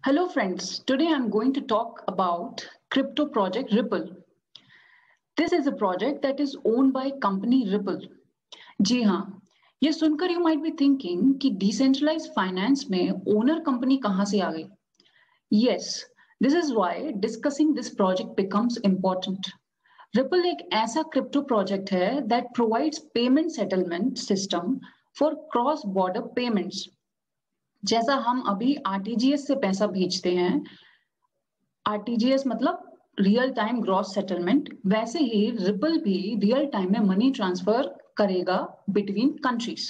Hello friends, today I'm going to talk about crypto project Ripple. This is a project that is owned by company Ripple. जी हाँ, ये सुनकर you might be thinking कि decentralized finance में owner company कहाँ से आ गई? Yes, this is why discussing this project becomes important. Ripple एक ऐसा crypto project है that provides payment settlement system for cross border payments. जैसा हम अभी आरटीजीएस से पैसा भेजते हैं, आरटीजीएस मतलब रियल टाइम ग्रॉस सेटलमेंट, वैसे ही रिपल भी रियल टाइम में मनी ट्रांसफर करेगा बिटवीन कंट्रीज।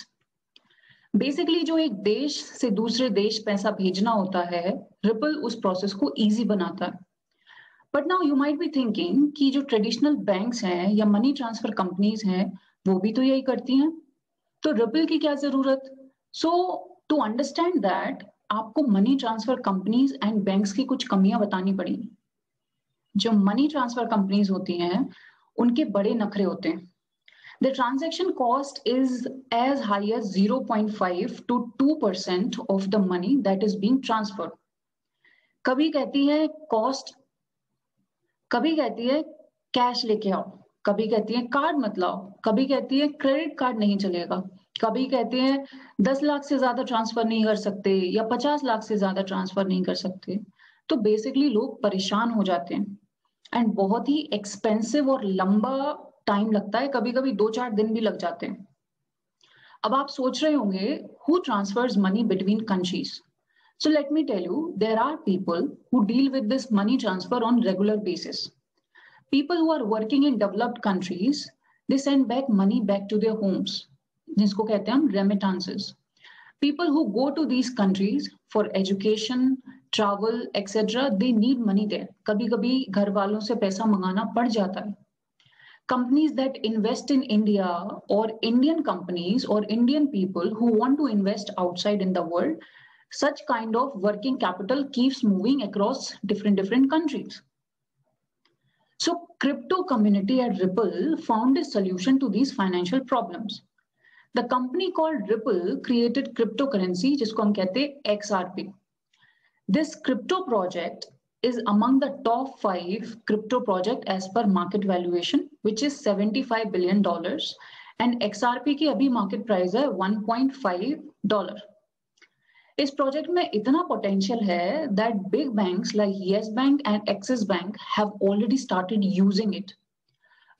बेसिकली जो एक देश से दूसरे देश पैसा भेजना होता है, रिपल उस प्रोसेस को इजी बनाता है। But now you might be thinking कि जो ट्रेडिशनल बैंक्स हैं या मनी ट्रांसफर कंपनीज हैं, वो भी तो यही करती हैं, तो रिपल की क्या जरूरत? सो टू अंडरस्टैंड दैट आपको money transfer companies and banks की कुछ कमियां बतानी पड़ेगी। जो मनी ट्रांसफर कंपनीज होती हैं उनके बड़े नखरे होते हैं। The transaction cost is as high as 0.5 to 2% of the money that is being transferred. कभी कहती है कॉस्ट, कभी कहती है कैश लेके आओ, कभी कहती है कार्ड मत लाओ, कभी कहती है क्रेडिट कार्ड नहीं चलेगा, कभी कहते हैं 10 लाख से ज्यादा ट्रांसफर नहीं कर सकते या 50 लाख से ज्यादा ट्रांसफर नहीं कर सकते। तो बेसिकली लोग परेशान हो जाते हैं एंड बहुत ही एक्सपेंसिव और लंबा टाइम लगता है, कभी कभी 2-4 दिन भी लग जाते हैं। अब आप सोच रहे होंगे who transfers money between countries? So let me tell you, there are people who deal with this money transfer on regular basis. People who are working in developed countries, they send back money back to their homes, जिसको कहते हैं हम रेमिटांसेस। People who go to these countries for education, travel, etc., they need money there. कभी कभी घर वालों से पैसा मंगाना पड़ जाता है। Companies that invest in India or Indian companies or Indian people who want to invest outside in the world, such kind of working capital keeps moving across different countries. So crypto community at Ripple found a solution to these financial problems. The company called Ripple created cryptocurrency, जिसको हम कहते हैं XRP. This crypto project is among the top 5 crypto project as per market valuation, which is $75 billion, and XRP की अभी market price है $1.5. इस project में इतना पोटेंशियल है that big banks like Yes Bank and Axis Bank have already started using it.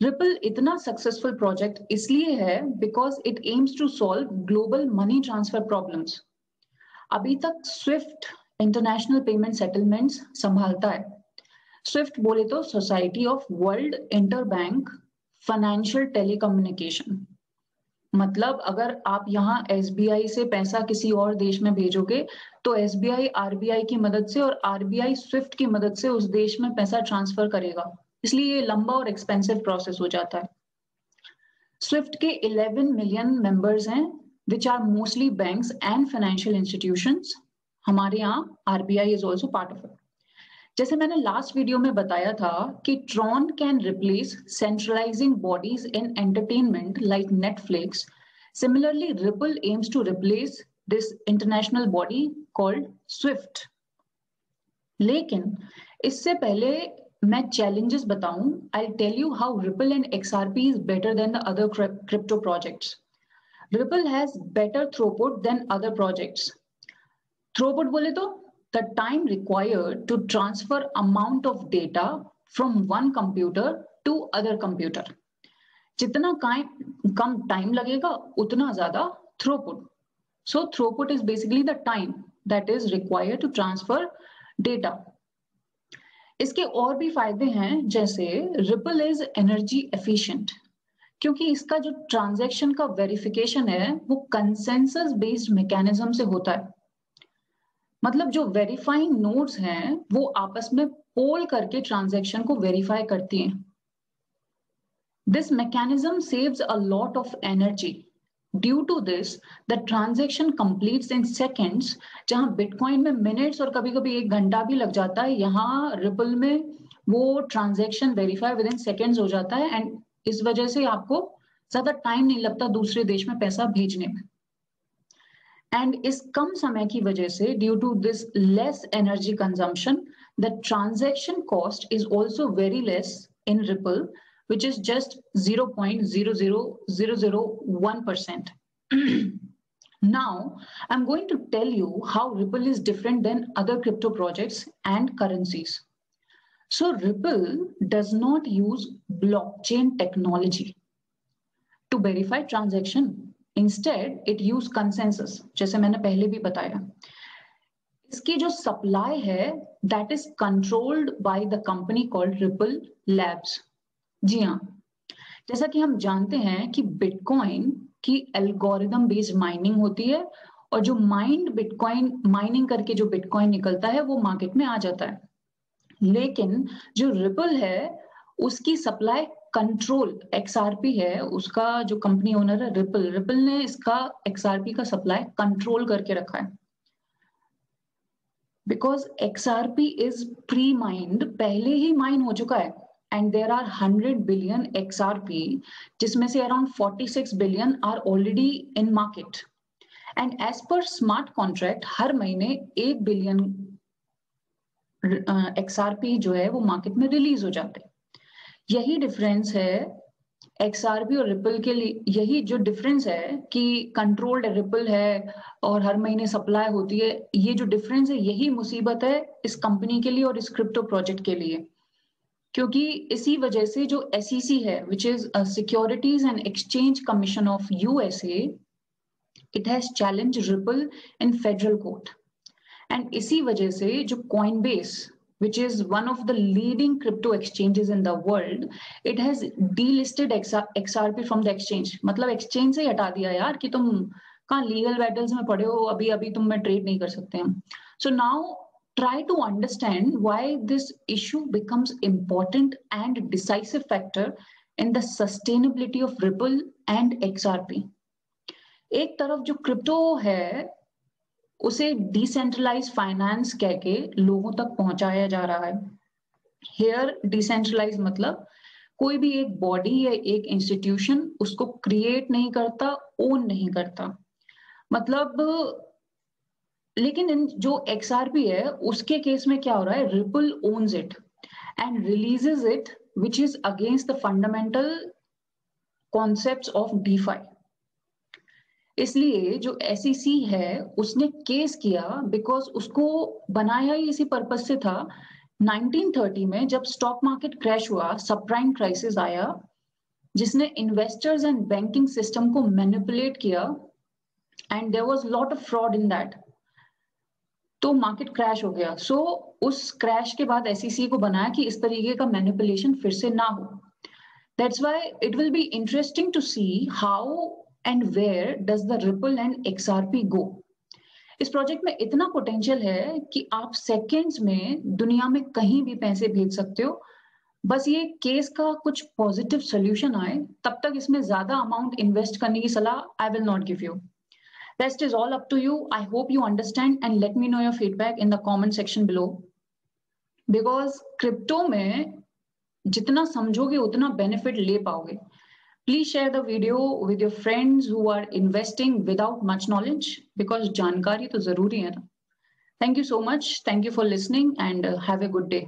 Ripple इतना successful project इसलिए है because it aims to solve global money transfer problems. अभी तक स्विफ्ट इंटरनेशनल पेमेंट सेटलमेंट्स संभालता है। Swift बोले तो society of world inter bank financial telecommunication. मतलब अगर आप यहाँ एसबीआई से पैसा किसी और देश में भेजोगे तो एसबीआई आरबीआई की मदद से और आरबीआई स्विफ्ट की मदद से उस देश में पैसा ट्रांसफर करेगा, इसलिए ये लंबा और एक्सपेंसिव प्रोसेस हो जाता है। स्विफ्ट के 11 मिलियन मेंबर्स हैं, which are mostly banks and financial institutions. हमारे यहाँ RBI is also part of it. जैसे मैंने लास्ट वीडियो में बताया था कि Tron can replace centralizing bodies in entertainment like Netflix, similarly Ripple aims to replace this international body called SWIFT. लेकिन इससे पहले मैं challenges बताऊं, I'll tell you how Ripple and XRP is better than the other crypto projects. Ripple has better throughput than other projects. Throughput बोले तो the time required to transfer amount of data from one computer to other computer. जितना कम time लगेगा उतना ज्यादा throughput. So throughput is basically the time that is required to transfer data. इसके और भी फायदे हैं, जैसे रिपल इज एनर्जी एफिशिएंट, क्योंकि इसका जो ट्रांजैक्शन का वेरिफिकेशन है वो कंसेंसस बेस्ड मैकेनिज्म से होता है। मतलब जो वेरीफाइंग नोड्स हैं वो आपस में पोल करके ट्रांजैक्शन को वेरीफाई करती हैं। This mechanism saves a lot of energy. Due to this the transaction completes in seconds, जहां बिटकॉइन में मिनट्स और कभी कभी 1 घंटा भी लग जाता है, यहाँ रिपल में वो transaction verify with in seconds हो जाता है एंड इस वजह से आपको ज्यादा टाइम नहीं लगता दूसरे देश में पैसा भेजने में। एंड इस कम समय की वजह से due to this less energy consumption the transaction cost is also very less in Ripple which is just 0.00001%. Now, I'm going to tell you how Ripple is different than other crypto projects and currencies. So, Ripple does not use blockchain technology to verify transaction. Instead, it uses consensus, जैसे मैंने पहले भी बताया. इसकी जो supply है, that is controlled by the company called Ripple Labs. जी हाँ, जैसा कि हम जानते हैं कि बिटकॉइन की एल्गोरिदम बेस्ड माइनिंग होती है और जो बिटकॉइन माइनिंग करके जो बिटकॉइन निकलता है वो मार्केट में आ जाता है. लेकिन जो रिपल है उसकी सप्लाई कंट्रोल एक्सआरपी है, उसका जो कंपनी ओनर है रिपल ने इसका एक्सआरपी का सप्लाई कंट्रोल करके रखा है. Because XRP is pre mind, पहले ही माइन हो चुका है. And there are 100 billion XRP, जिसमें से around 46 billion are already in market. And as per smart contract, हर महीने 1 billion XRP जो है वो मार्केट में रिलीज हो जाते हैं. यही डिफरेंस है XRP और रिपल के लिए. यही जो डिफरेंस है कि कंट्रोल्ड रिपल है और हर महीने सप्लाई होती है, ये जो डिफरेंस है यही मुसीबत है इस कंपनी के लिए और इस क्रिप्टो प्रोजेक्ट के लिए. क्योंकि इसी वजह से जो SEC है which is securities and exchange commission of USA, it has challenge ripple in federal court. And इसी वजह से जो Coinbase which is one of the leading crypto exchanges in the world, it has delisted XRP from the exchange. मतलब exchange से ही हटा दिया यार कि तुम कहाँ लीगल बैटल्स में पड़े हो, अभी अभी तुम में ट्रेड नहीं कर सकते हैं. So now try to understand why this issue becomes important and decisive factor in the sustainability of Ripple and XRP. एक तरफ जो क्रिप्टो है उसे डिसेंट्रलाइज फाइनेंस कह के लोगों तक पहुंचाया जा रहा है. हेयर डिसेंट्रलाइज मतलब कोई भी एक बॉडी या एक इंस्टीट्यूशन उसको क्रिएट नहीं करता, ओन नहीं करता. मतलब लेकिन जो XRP है उसके केस में क्या हो रहा है, ripple owns it and releases it which is against the fundamental concepts of DeFi. इसलिए जो SEC है उसने केस किया बिकॉज उसको बनाया ही इसी पर्पज से था. 1930 में जब स्टॉक मार्केट क्रैश हुआ, सबप्राइम क्राइसिस आया जिसने इन्वेस्टर्स एंड बैंकिंग सिस्टम को मैनिपुलेट किया and there was lot of fraud in that. तो मार्केट क्रैश हो गया. सो उस क्रैश के बाद SEC को बनाया कि इस तरीके का मैनिपुलेशन फिर से ना हो. That's why it will be interesting to see how and where does the Ripple and XRP go. इस प्रोजेक्ट में इतना पोटेंशियल है कि आप सेकेंड्स में दुनिया में कहीं भी पैसे भेज सकते हो. बस ये केस का कुछ पॉजिटिव सोल्यूशन आए, तब तक इसमें ज्यादा अमाउंट इन्वेस्ट करने की सलाह I will not give you. Rest is all up to you. I hope you understand and let me know your feedback in the comment section below. Because crypto में जितना समझोगे उतना benefit ले पाओगे. Please share the video with your friends who are investing without much knowledge because जानकारी तो जरूरी है ना. Thank you so much. Thank you for listening and have a good day.